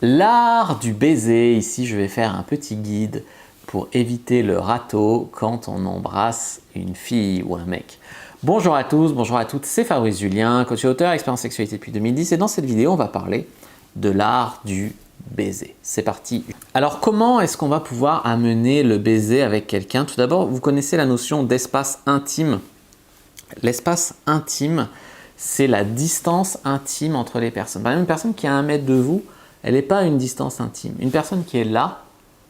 L'art du baiser. Ici, je vais faire un petit guide pour éviter le râteau quand on embrasse une fille ou un mec. Bonjour à tous, bonjour à toutes, c'est Fabrice Julien, coach et auteur, expert en sexualité depuis 2010 et dans cette vidéo, on va parler de l'art du baiser. C'est parti. Alors, comment est-ce qu'on va pouvoir amener le baiser avec quelqu'un? Tout d'abord, vous connaissez la notion d'espace intime. L'espace intime, c'est la distance intime entre les personnes. Par exemple, une personne qui est à 1 mètre de vous, elle n'est pas à une distance intime. Une personne qui est là,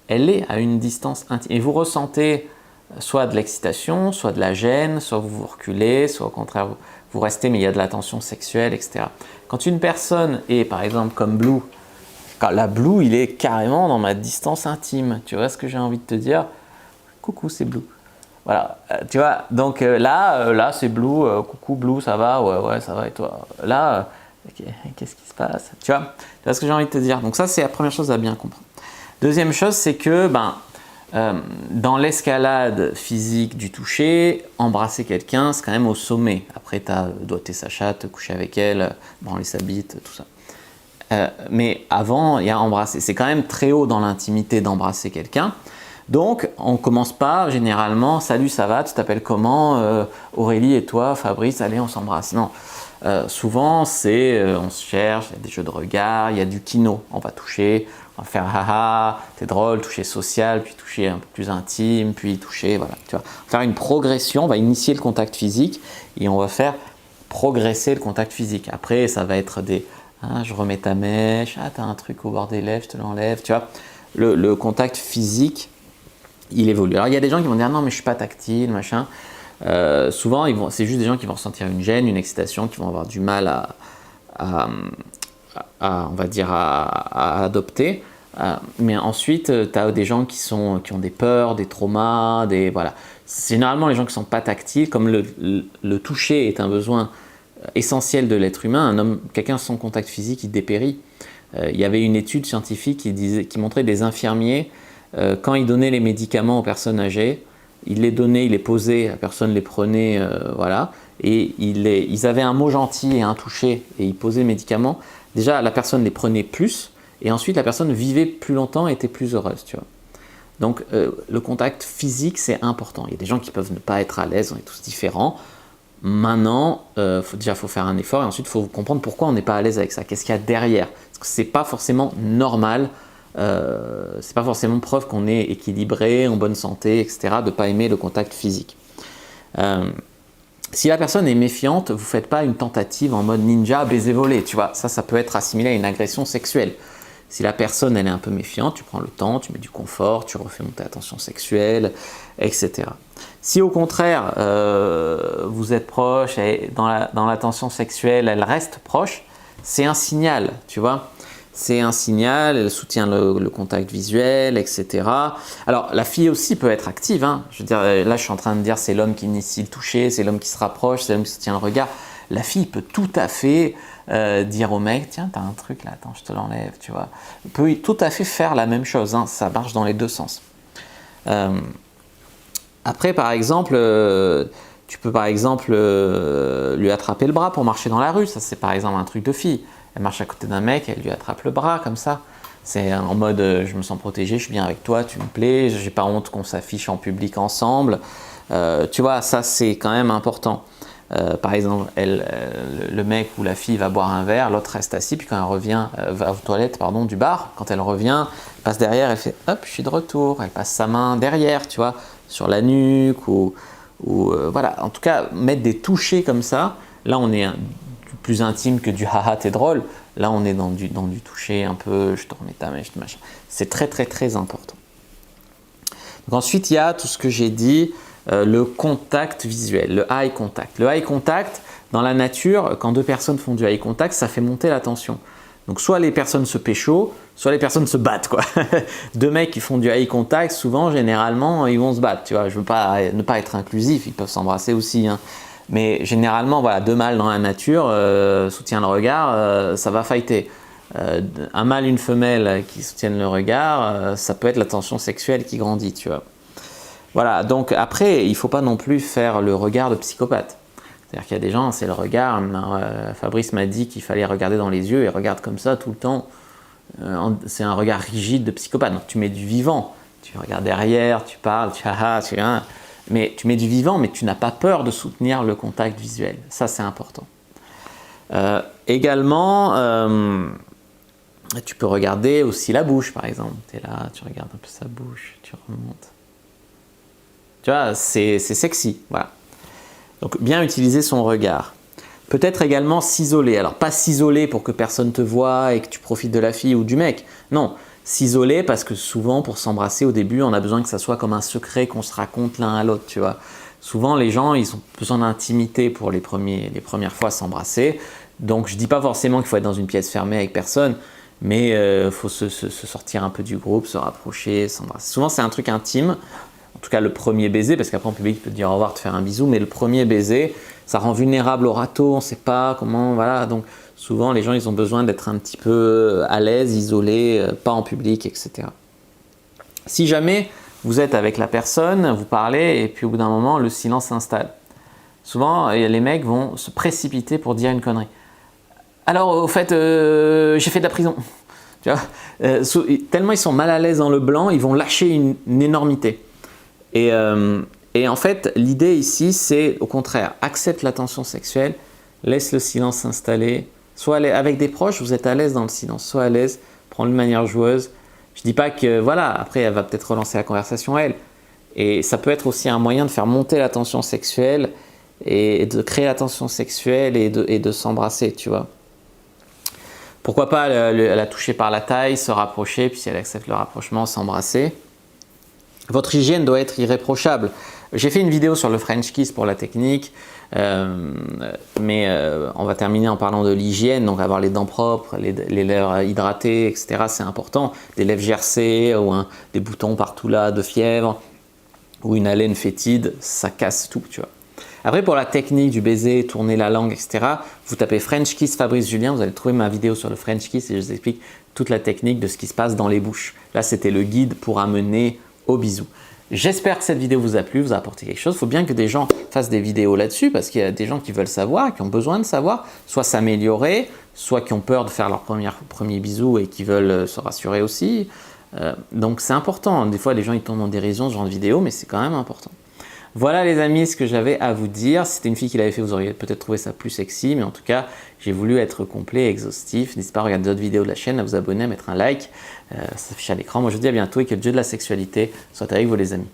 elle est à une distance intime. Et vous ressentez soit de l'excitation, soit de la gêne, soit vous vous reculez, soit au contraire vous restez, mais il y a de la tension sexuelle, etc. Quand une personne est, par exemple, comme Blue, la Blue, il est carrément dans ma distance intime. Tu vois ce que j'ai envie de te dire? Coucou, c'est Blue. Voilà, tu vois, donc là c'est Blue, coucou Blue, ça va? Ouais, ça va et toi? Là, qu'est-ce qui se passe? Tu vois ce que j'ai envie de te dire? Donc ça, c'est la première chose à bien comprendre. Deuxième chose, c'est que dans l'escalade physique du toucher, embrasser quelqu'un, c'est quand même au sommet. Après, tu as doigté sa chatte, coucher avec elle, branler sa bite, tout ça. Mais avant, il y a embrasser. C'est quand même très haut dans l'intimité d'embrasser quelqu'un. Donc, on ne commence pas généralement « Salut, ça va? Tu t'appelles comment? Aurélie et toi? Fabrice, allez, on s'embrasse. » Non. Souvent, on se cherche, il y a des jeux de regard, il y a du kino. On va toucher, on va faire « haha, t'es drôle », toucher social, puis toucher un peu plus intime, puis toucher, voilà. Tu vois, faire une progression, on va initier le contact physique et on va faire progresser le contact physique. Après, ça va être des « je remets ta mèche, t'as un truc au bord des lèvres, je te l'enlève », tu vois. Le contact physique, il évolue. Alors, il y a des gens qui vont dire « non, mais je ne suis pas tactile, machin ». Souvent, c'est juste des gens qui vont ressentir une gêne, une excitation, qui vont avoir du mal on va dire, à adopter. Mais ensuite, tu as des gens qui ont des peurs, des traumas, voilà. C'est généralement les gens qui ne sont pas tactiles, comme le toucher est un besoin essentiel de l'être humain. Quelqu'un sans contact physique, il dépérit. Il y avait une étude scientifique qui montrait des infirmiers, quand ils donnaient les médicaments aux personnes âgées, ils les donnaient, ils les posaient, la personne les prenait, voilà, et ils avaient un mot gentil et un toucher, et ils posaient les médicaments. Déjà, la personne les prenait plus, et ensuite la personne vivait plus longtemps et était plus heureuse, tu vois. Donc, le contact physique, c'est important. Il y a des gens qui peuvent ne pas être à l'aise, on est tous différents. Maintenant, déjà, il faut faire un effort, et ensuite, il faut comprendre pourquoi on n'est pas à l'aise avec ça. Qu'est-ce qu'il y a derrière? Parce que ce n'est pas forcément normal. C'est pas forcément preuve qu'on est équilibré, en bonne santé, etc., de ne pas aimer le contact physique. Si la personne est méfiante, vous ne faites pas une tentative en mode ninja, baiser volé, tu vois, ça peut être assimilé à une agression sexuelle. Si la personne elle est un peu méfiante, tu prends le temps, tu mets du confort, tu refais monter la tension sexuelle, etc. Si au contraire, vous êtes proche et dans la tension sexuelle, elle reste proche, c'est un signal, tu vois. C'est un signal, elle soutient le contact visuel, etc. Alors, la fille aussi peut être active. Hein. Je veux dire, là, je suis en train de dire c'est l'homme qui initie le toucher, c'est l'homme qui se rapproche, c'est l'homme qui soutient le regard. La fille peut tout à fait dire au mec, tiens, t'as un truc là, attends, je te l'enlève, tu vois. Elle peut tout à fait faire la même chose, hein. Ça marche dans les deux sens. Après, par exemple, tu peux par exemple lui attraper le bras pour marcher dans la rue. Ça, c'est par exemple un truc de fille. Elle marche à côté d'un mec, elle lui attrape le bras comme ça. C'est en mode je me sens protégé, je suis bien avec toi, tu me plais, j'ai pas honte qu'on s'affiche en public ensemble. Tu vois, ça c'est quand même important. Par exemple, le mec ou la fille va boire un verre, l'autre reste assis, puis quand elle revient, va aux toilettes du bar, quand elle revient, elle passe derrière, elle fait hop, je suis de retour, elle passe sa main derrière, tu vois, sur la nuque ou voilà. En tout cas, mettre des touchés comme ça, là on est plus intime que du haha t'es drôle, là on est dans du toucher un peu, je te remets ta mèche, machin. C'est très très très important. Donc ensuite il y a tout ce que j'ai dit, le contact visuel, le eye contact. Le eye contact, dans la nature, quand deux personnes font du eye contact, ça fait monter la tension. Donc soit les personnes se pécho, soit les personnes se battent, quoi. Deux mecs qui font du eye contact, souvent, généralement, ils vont se battre, tu vois. Je veux pas ne pas être inclusif, ils peuvent s'embrasser aussi, hein. Mais généralement, voilà, deux mâles dans la nature, soutient le regard, ça va fighter. Un mâle, une femelle qui soutiennent le regard, ça peut être la tension sexuelle qui grandit, tu vois. Voilà, donc après, il ne faut pas non plus faire le regard de psychopathe. C'est-à-dire qu'il y a des gens, c'est le regard. Fabrice m'a dit qu'il fallait regarder dans les yeux et regarde comme ça tout le temps. c'est un regard rigide de psychopathe. Donc tu mets du vivant, tu regardes derrière, tu parles, mais tu mets du vivant, mais tu n'as pas peur de soutenir le contact visuel. Ça, c'est important. Également, tu peux regarder aussi la bouche, par exemple. Tu es là, tu regardes un peu sa bouche, tu remontes. Tu vois, c'est sexy, voilà. Donc, bien utiliser son regard. Peut-être également s'isoler. Alors, pas s'isoler pour que personne te voie et que tu profites de la fille ou du mec. Non, s'isoler parce que souvent, pour s'embrasser au début, on a besoin que ça soit comme un secret qu'on se raconte l'un à l'autre, tu vois. Souvent, les gens, ils ont besoin d'intimité pour les premières fois s'embrasser. Donc, je ne dis pas forcément qu'il faut être dans une pièce fermée avec personne, mais il faut se sortir un peu du groupe, se rapprocher, s'embrasser. Souvent, c'est un truc intime. En tout cas, le premier baiser, parce qu'après en public, tu peux te dire au revoir, te faire un bisou, mais le premier baiser, ça rend vulnérable au râteau, on ne sait pas comment, voilà. Donc souvent, les gens, ils ont besoin d'être un petit peu à l'aise, isolés, pas en public, etc. Si jamais vous êtes avec la personne, vous parlez, et puis au bout d'un moment, le silence s'installe. Souvent, les mecs vont se précipiter pour dire une connerie. Alors, au fait, j'ai fait de la prison. Tu vois, tellement ils sont mal à l'aise dans le blanc, ils vont lâcher une énormité. Et en fait, l'idée ici, c'est au contraire, accepte la tension sexuelle, laisse le silence s'installer. Soit avec des proches, vous êtes à l'aise dans le silence, soit à l'aise, prends-le de manière joueuse. Je ne dis pas que, voilà, après, elle va peut-être relancer la conversation, elle. Et ça peut être aussi un moyen de faire monter la tension sexuelle et de créer la tension sexuelle et de s'embrasser, tu vois. Pourquoi pas la toucher par la taille, se rapprocher, puis si elle accepte le rapprochement, s'embrasser. Votre hygiène doit être irréprochable. J'ai fait une vidéo sur le French Kiss pour la technique, mais on va terminer en parlant de l'hygiène, donc avoir les dents propres, les lèvres hydratées, etc. C'est important. Des lèvres gercées ou des boutons partout là de fièvre ou une haleine fétide, ça casse tout, tu vois. Après, pour la technique du baiser, tourner la langue, etc., vous tapez French Kiss Fabrice Julien, vous allez trouver ma vidéo sur le French Kiss et je vous explique toute la technique de ce qui se passe dans les bouches. Là, c'était le guide pour amener au bisou. J'espère que cette vidéo vous a plu, vous a apporté quelque chose. Il faut bien que des gens fassent des vidéos là-dessus parce qu'il y a des gens qui veulent savoir, qui ont besoin de savoir, soit s'améliorer, soit qui ont peur de faire leur premier bisou et qui veulent se rassurer aussi. Donc c'est important. Des fois, les gens ils tombent en dérision ce genre de vidéo, mais c'est quand même important. Voilà les amis, ce que j'avais à vous dire. Si c'était une fille qui l'avait fait, vous auriez peut-être trouvé ça plus sexy, mais en tout cas, j'ai voulu être complet et exhaustif. N'hésitez pas à regarder d'autres vidéos de la chaîne, à vous abonner, à mettre un like. Ça s'affiche à l'écran. Moi, je vous dis à bientôt et que le jeu de la sexualité soit avec vous les amis.